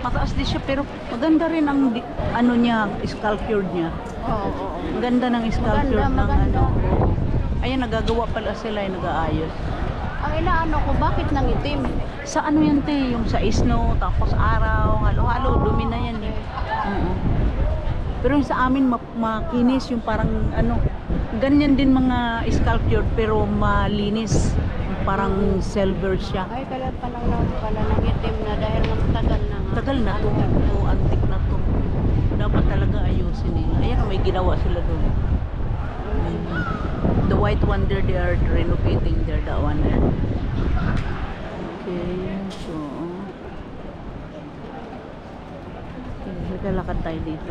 Mataas din siya pero maganda rin ang ano niya, sculpture niya. Oo, oo. Ang ganda ng sculpture ng maganda. ano. Ayan, nagagawa pala sila, yung nag-aayos. Ang inaano ko, bakit nangitim? Sa ano yan, te? Yung sa snow, tapos araw, halo-halo, dumi na yan eh. Oo. Pero yung sa amin, makinis, yung parang ano, ganyan din mga sculpture, pero malinis. Parang silver siya. Ay, kaya pala nangitim na dahil matagal na nga. Tagal na to, o antik na to. Dapat talaga ayusin nila. Ayan, may ginawa sila doon. The White Wonder, they are renovating there, that one there. Okay, so okay, lalakad tayo dito.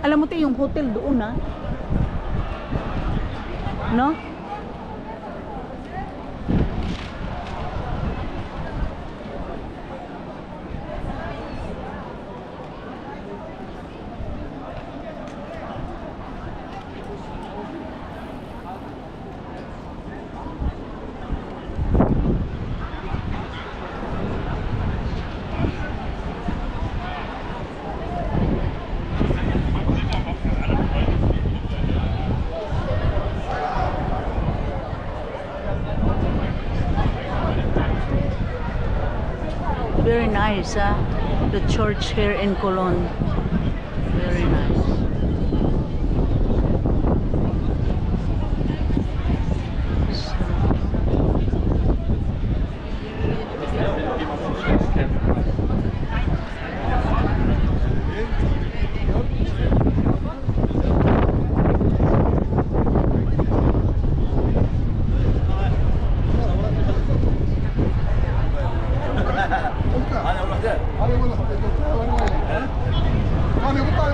Alam mo tayo yung hotel doon, ha? No? Very nice, huh? The church here in Colon. Very nice. Hani bu tayo